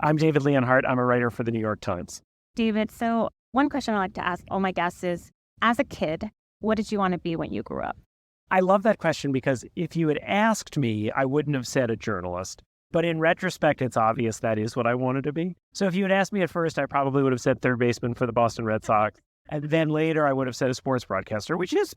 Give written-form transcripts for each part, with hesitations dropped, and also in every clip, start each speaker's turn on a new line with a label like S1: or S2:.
S1: I'm David Leonhardt. I'm a writer for the New York Times.
S2: David, so one question I like to ask all my guests is, as a kid, what did you want to be when you grew up?
S1: I love that question because if you had asked me, I wouldn't have said a journalist. But in retrospect, it's obvious that is what I wanted to be. So if you had asked me at first, I probably would have said third baseman for the Boston Red Sox. And then later I would have said a sports broadcaster, which is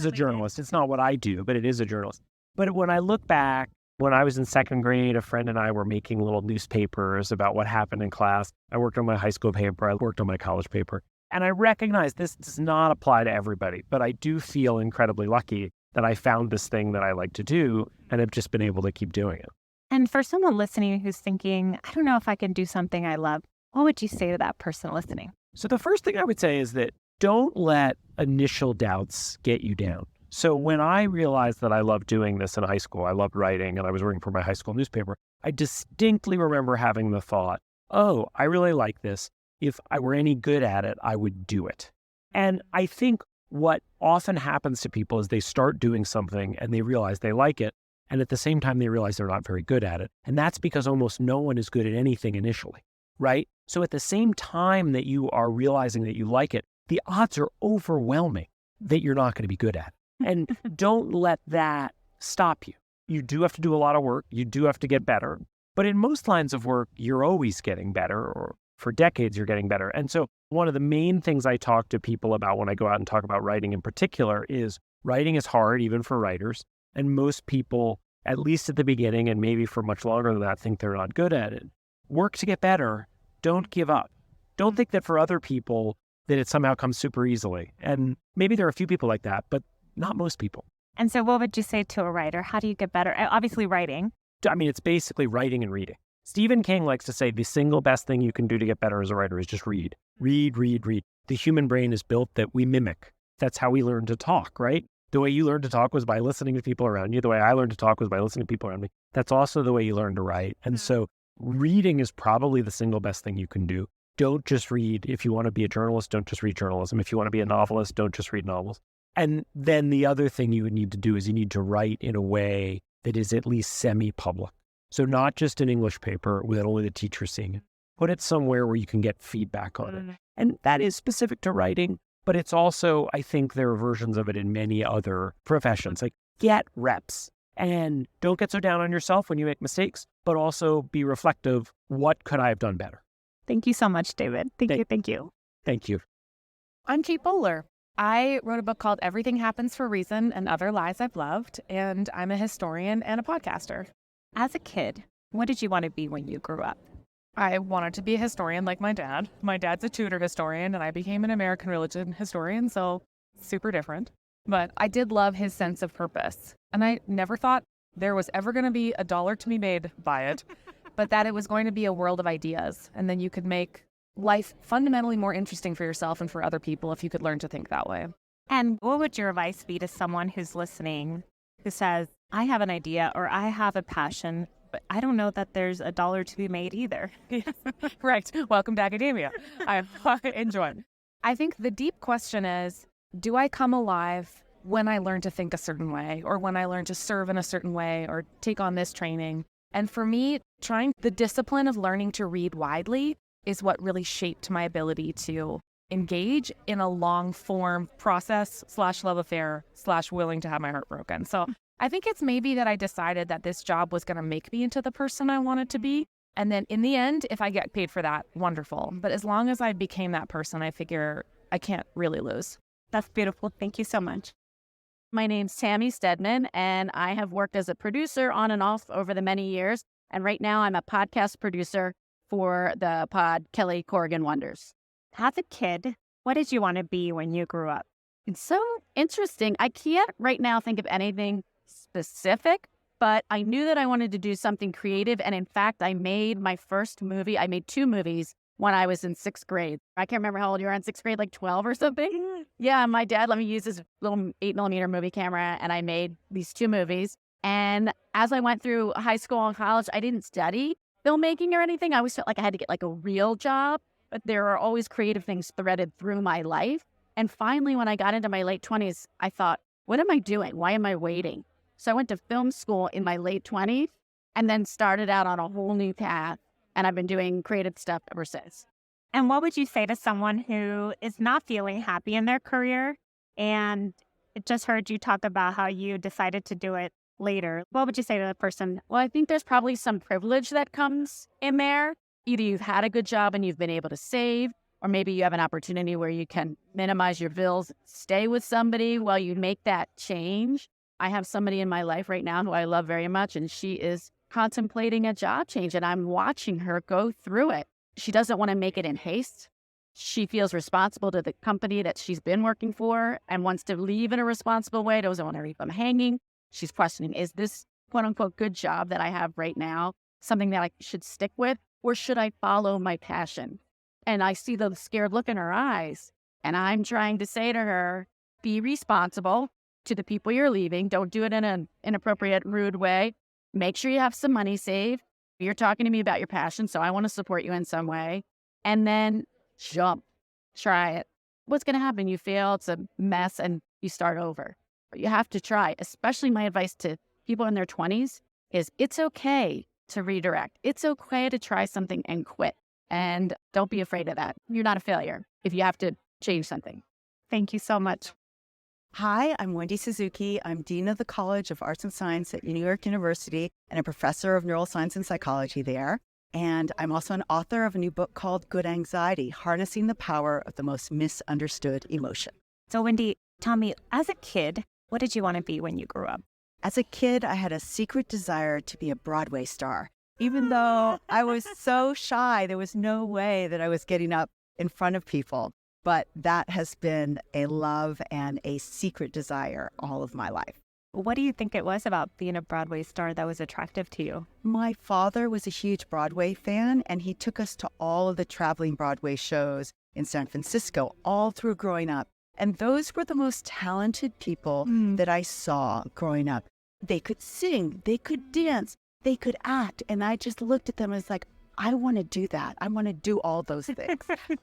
S1: a journalist. It's not what I do, but it is a journalist. But when I look back, when I was in second grade, a friend and I were making little newspapers about what happened in class. I worked on my high school paper. I worked on my college paper. And I recognize this does not apply to everybody, but I do feel incredibly lucky that I found this thing that I like to do and have just been able to keep doing it.
S2: And for someone listening who's thinking, I don't know if I can do something I love, what would you say to that person listening?
S1: So the first thing I would say is that don't let initial doubts get you down. So when I realized that I loved doing this in high school, I loved writing and I was working for my high school newspaper, I distinctly remember having the thought, oh, I really like this. If I were any good at it, I would do it. And I think what often happens to people is they start doing something and they realize they like it. And at the same time, they realize they're not very good at it. And that's because almost no one is good at anything initially, right? So at the same time that you are realizing that you like it, the odds are overwhelming that you're not going to be good at it. And don't let that stop you. You do have to do a lot of work. You do have to get better. But in most lines of work, you're always getting better, or for decades, you're getting better. And so one of the main things I talk to people about when I go out and talk about writing in particular is writing is hard, even for writers. And most people, at least at the beginning, and maybe for much longer than that, think they're not good at it. Work to get better. Don't give up. Don't think that for other people that it somehow comes super easily. And maybe there are a few people like that, but not most people.
S2: And so what would you say to a writer? How do you get better? Obviously writing.
S1: I mean, it's basically writing and reading. Stephen King likes to say the single best thing you can do to get better as a writer is just read. Read, read, read. The human brain is built that we mimic. That's how we learn to talk, right? The way you learned to talk was by listening to people around you. The way I learned to talk was by listening to people around me. That's also the way you learn to write. And so reading is probably the single best thing you can do. Don't just read. If you want to be a journalist, don't just read journalism. If you want to be a novelist, don't just read novels. And then the other thing you would need to do is you need to write in a way that is at least semi-public. So not just an English paper with only the teacher seeing it. Put it somewhere where you can get feedback on it. And that is specific to writing, but it's also, I think there are versions of it in many other professions. Like get reps and don't get so down on yourself when you make mistakes, but also be reflective. What could I have done better?
S2: Thank you so much, David. Thank you.
S1: Thank you.
S3: I'm Kate Bowler. I wrote a book called Everything Happens for a Reason and Other Lies I've Loved, and I'm a historian and a podcaster.
S2: As a kid, what did you want to be when you grew up?
S3: I wanted to be a historian like my dad. My dad's a Tudor historian, and I became an American religion historian, so super different. But I did love his sense of purpose, and I never thought there was ever going to be a dollar to be made by it, but that it was going to be a world of ideas, and then you could make life fundamentally more interesting for yourself and for other people if you could learn to think that way.
S2: And what would your advice be to someone who's listening who says, I have an idea or I have a passion, but I don't know that there's a dollar to be made either?
S3: Right. Welcome to academia. I enjoy it. I think the deep question is, do I come alive when I learn to think a certain way, or when I learn to serve in a certain way, or take on this training? And for me, trying the discipline of learning to read widely is what really shaped my ability to engage in a long form process / love affair / willing to have my heart broken. So I think it's maybe that I decided that this job was going to make me into the person I wanted to be. And then in the end, if I get paid for that, wonderful. But as long as I became that person, I figure I can't really lose.
S2: That's beautiful. Thank you so much.
S4: My name's Tammy Stedman, and I have worked as a producer on and off over the many years. And right now I'm a podcast producer for the pod Kelly Corrigan Wonders.
S2: As a kid, what did you want to be when you grew up?
S4: It's so interesting. I can't right now think of anything specific, but I knew that I wanted to do something creative. And in fact, I made my first movie. I made 2 movies when I was in 6th grade. I can't remember how old you were in 6th grade, like 12 or something. Yeah, my dad let me use his little 8mm movie camera, and I made these 2 movies. And as I went through high school and college, I didn't study filmmaking or anything. I always felt like I had to get like a real job, but there are always creative things threaded through my life. And finally, when I got into my late 20s, I thought, what am I doing? Why am I waiting? So I went to film school in my late 20s and then started out on a whole new path And I've been doing creative stuff ever since.
S2: And what would you say to someone who is not feeling happy in their career and just heard you talk about how you decided to do it later? What would you say to the person?
S4: Well, I think there's probably some privilege that comes in there. Either you've had a good job and you've been able to save, or maybe you have an opportunity where you can minimize your bills, stay with somebody while you make that change. I have somebody in my life right now who I love very much, and she is contemplating a job change, and I'm watching her go through it. She doesn't want to make it in haste. She feels responsible to the company that she's been working for and wants to leave in a responsible way, doesn't want to leave them hanging. She's questioning, is this quote unquote good job that I have right now something that I should stick with, or should I follow my passion? And I see the scared look in her eyes, and I'm trying to say to her, be responsible to the people you're leaving. Don't do it in an inappropriate, rude way. Make sure you have some money saved. You're talking to me about your passion, so I want to support you in some way. And then jump. Try it. What's going to happen? You fail, it's a mess, and you start over. But you have to try. Especially my advice to people in their 20s is it's okay to redirect. It's okay to try something and quit. And don't be afraid of that. You're not a failure if you have to change something.
S2: Thank you so much.
S5: Hi, I'm Wendy Suzuki. I'm Dean of the College of Arts and Science at New York University and a professor of neuroscience and psychology there. And I'm also an author of a new book called Good Anxiety, Harnessing the Power of the Most Misunderstood Emotion.
S2: So Wendy, tell me, as a kid, what did you want to be when you grew up?
S5: As a kid, I had a secret desire to be a Broadway star. Even though I was so shy, there was no way that I was getting up in front of people. But that has been a love and a secret desire all of my life.
S2: What do you think it was about being a Broadway star that was attractive to you?
S5: My father was a huge Broadway fan, and he took us to all of the traveling Broadway shows in San Francisco all through growing up. And those were the most talented people that I saw growing up. They could sing, they could dance, they could act. And I just looked at them and was like, I want to do that. I want to do all those things.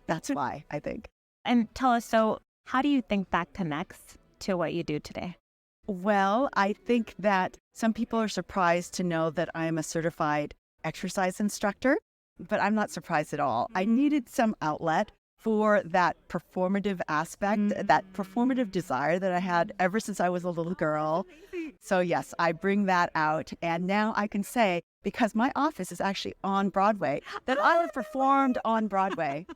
S5: That's why, I think.
S2: And tell us, so how do you think that connects to what you do today?
S5: Well, I think that some people are surprised to know that I'm a certified exercise instructor, but I'm not surprised at all. I needed some outlet for that performative aspect, that performative desire that I had ever since I was a little girl. So yes, I bring that out. And now I can say, because my office is actually on Broadway, that I have performed on Broadway.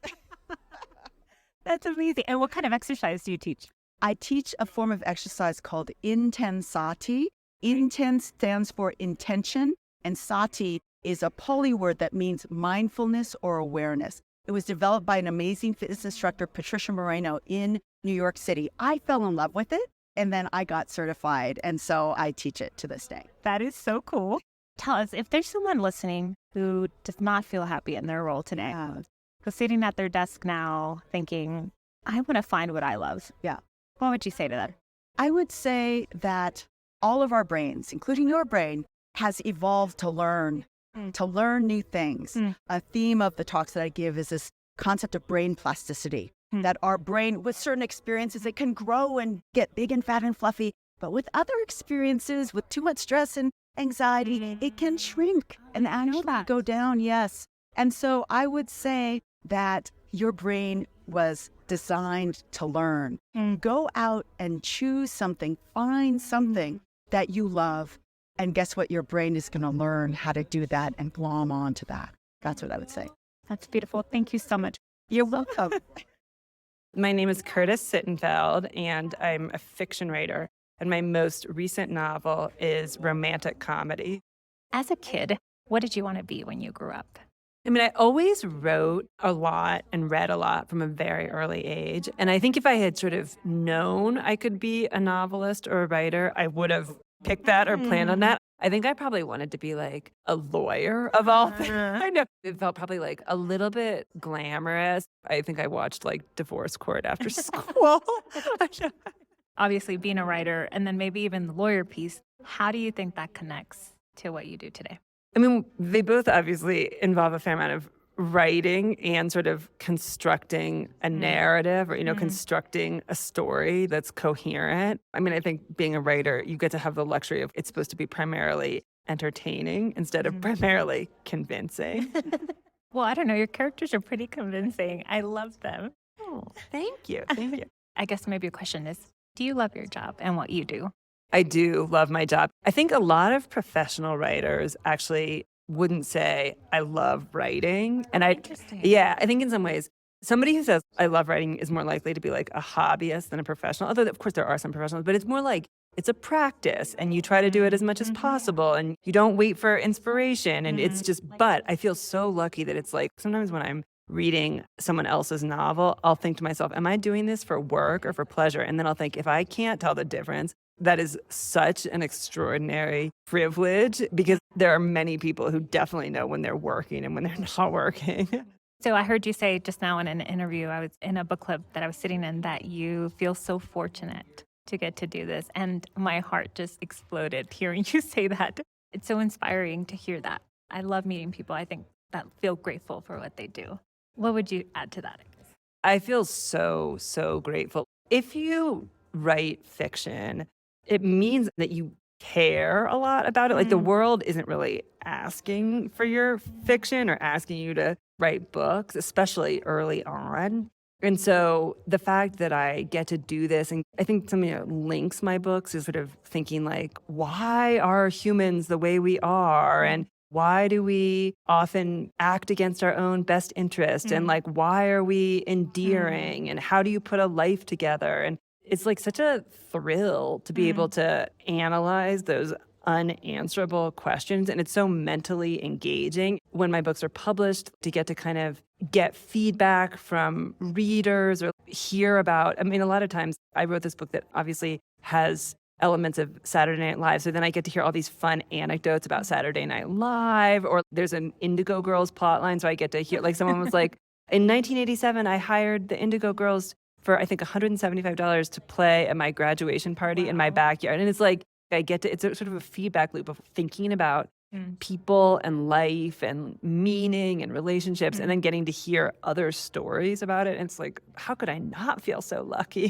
S2: That's amazing. And what kind of exercise do you teach?
S5: I teach a form of exercise called intensati. Inten stands for intention, and sati is a Pali word that means mindfulness or awareness. It was developed by an amazing fitness instructor, Patricia Moreno, in New York City. I fell in love with it, and then I got certified, and so I teach it to this day.
S2: That is so cool. Tell us, if there's someone listening who does not feel happy in their role today, who's sitting at their desk now thinking, I want to find what I love.
S5: Yeah.
S2: What would you say to them?
S5: I would say that all of our brains, including your brain, has evolved to learn new things. A theme of the talks that I give is this concept of brain plasticity, that our brain, with certain experiences, it can grow and get big and fat and fluffy. But with other experiences, with too much stress and anxiety, it can shrink and actually go down. Yes. And so I would say that your brain was designed to learn. Go out and choose something, find something that you love. And guess what? Your brain is going to learn how to do that and glom onto that. That's what I would say.
S2: That's beautiful. Thank you so much.
S5: You're welcome.
S6: My name is Curtis Sittenfeld, and I'm a fiction writer. And my most recent novel is romantic comedy.
S2: As a kid, what did you want to be when you grew up?
S6: I mean, I always wrote a lot and read a lot from a very early age. And I think if I had sort of known I could be a novelist or a writer, I would have picked that or planned on that. I think I probably wanted to be like a lawyer of all things. I know. It felt probably like a little bit glamorous. I think I watched like Divorce Court after school.
S2: Obviously, being a writer and then maybe even the lawyer piece, how do you think that connects to what you do today?
S6: I mean, they both obviously involve a fair amount of writing and sort of constructing a narrative or, constructing a story that's coherent. I mean, I think being a writer, you get to have the luxury of it's supposed to be primarily entertaining instead of primarily convincing.
S2: Well, I don't know. Your characters are pretty convincing. I love them.
S6: Oh, thank you. Thank you.
S2: I guess maybe a question is, do you love your job and what you do?
S6: I do love my job. I think a lot of professional writers actually wouldn't say, I love writing. And I think in some ways, somebody who says, I love writing is more likely to be like a hobbyist than a professional. Although, of course, there are some professionals, but it's more like it's a practice and you try to do it as much as possible and you don't wait for inspiration. And it's just, but I feel so lucky that it's like sometimes when I'm reading someone else's novel, I'll think to myself, am I doing this for work or for pleasure? And then I'll think, if I can't tell the difference, that is such an extraordinary privilege because there are many people who definitely know when they're working and when they're not working.
S2: So I heard you say just now in an interview, I was in a book club that I was sitting in, that you feel so fortunate to get to do this. And my heart just exploded hearing you say that. It's so inspiring to hear that. I love meeting people, I think, that feel grateful for what they do. What would you add to that, I guess?
S6: I feel so, so grateful. If you write fiction, it means that you care a lot about it. Like the world isn't really asking for your fiction or asking you to write books, especially early on. And so the fact that I get to do this, and I think something that links my books is sort of thinking like, why are humans the way we are? And why do we often act against our own best interest? And like, why are we endearing? And how do you put a life together? And it's like such a thrill to be able to analyze those unanswerable questions. And it's so mentally engaging when my books are published to get to kind of get feedback from readers or hear about. I mean, a lot of times I wrote this book that obviously has elements of Saturday Night Live. So then I get to hear all these fun anecdotes about Saturday Night Live, or there's an Indigo Girls plotline. So I get to hear, like, someone was like, in 1987, I hired the Indigo Girls for, I think, $175 to play at my graduation party in my backyard. And it's like, I get to, it's a sort of a feedback loop of thinking about people and life and meaning and relationships, and then getting to hear other stories about it. And it's like, how could I not feel so lucky?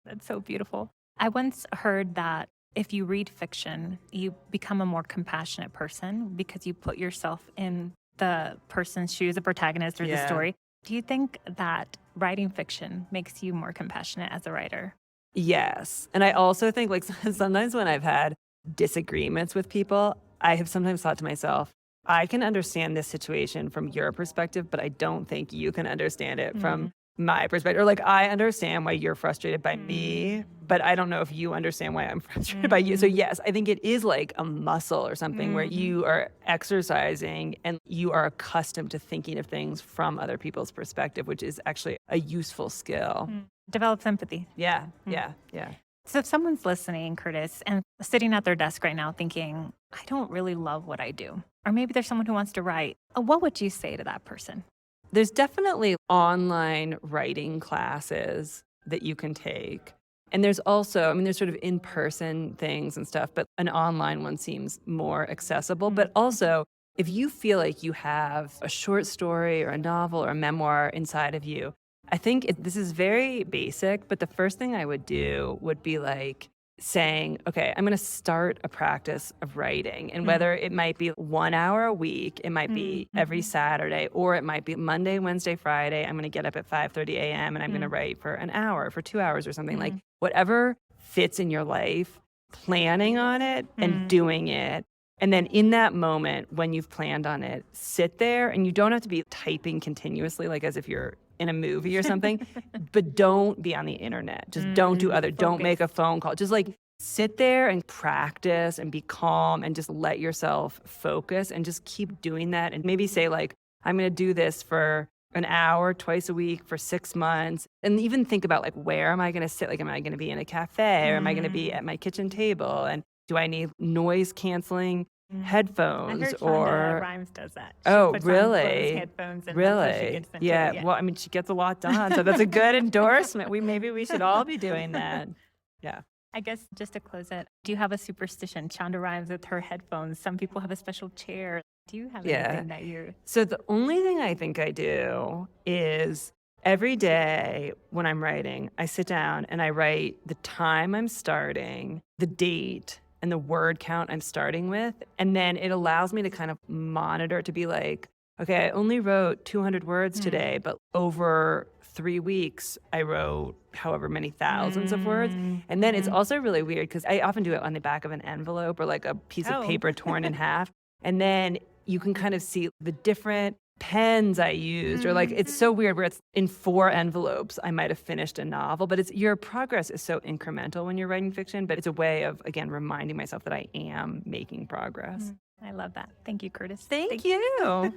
S2: That's so beautiful. I once heard that if you read fiction, you become a more compassionate person because you put yourself in the person's shoes, the protagonist or the story. Do you think that writing fiction makes you more compassionate as a writer?
S6: Yes. And I also think, like, sometimes when I've had disagreements with people, I have sometimes thought to myself, I can understand this situation from your perspective, but I don't think you can understand it from my perspective. Or like, I understand why you're frustrated by me, but I don't know if you understand why I'm frustrated by you. So yes, I think it is like a muscle or something where you are exercising and you are accustomed to thinking of things from other people's perspective, which is actually a useful skill.
S2: Develops empathy.
S6: Yeah.
S2: So if someone's listening, Curtis, and sitting at their desk right now thinking, I don't really love what I do, or maybe there's someone who wants to write, what would you say to that person?
S6: There's definitely online writing classes that you can take. And there's also, I mean, there's sort of in-person things and stuff, but an online one seems more accessible. But also, if you feel like you have a short story or a novel or a memoir inside of you, I think this is very basic, but the first thing I would do would be like saying, okay, I'm going to start a practice of writing. And whether it might be 1 hour a week, it might be every Saturday, or it might be Monday, Wednesday, Friday. I'm going to get up at 5:30 a.m. and I'm going to write for an hour, for 2 hours or something. Like whatever fits in your life, planning on it and doing it. And then in that moment, when you've planned on it, sit there, and you don't have to be typing continuously, like as if you're in a movie or something, but don't be on the internet. Just don't do don't make a phone call. Just like sit there and practice and be calm and just let yourself focus and just keep doing that. And maybe say like, I'm going to do this for an hour twice a week for 6 months. And even think about like, where am I going to sit? Like, am I going to be in a cafe or am I going to be at my kitchen table? And do I need noise canceling headphones?
S2: I heard
S6: or
S2: Shonda Rhimes does that. She
S6: oh,
S2: puts on
S6: really?
S2: closed headphones and
S6: Really?
S2: that's how she gets into it.
S6: Well, I mean, she gets a lot done, so that's a good endorsement. Maybe we should all be doing that. Yeah.
S2: I guess just to close it, do you have a superstition? Shonda Rhimes with her headphones. Some people have a special chair. Do you have anything that you're...
S6: So the only thing I think I do is every day when I'm writing, I sit down and I write the time I'm starting, the date, and the word count I'm starting with. And then it allows me to kind of monitor, to be like, okay, I only wrote 200 words today, but over 3 weeks, I wrote however many thousands of words. And then it's also really weird because I often do it on the back of an envelope or like a piece of paper torn in half. And then you can kind of see the different pens I used, or like it's so weird where it's in 4 envelopes. I might have finished a novel, but your progress is so incremental when you're writing fiction. But it's a way of, again, reminding myself that I am making progress.
S2: I love that. Thank you, Curtis.
S6: Thank you.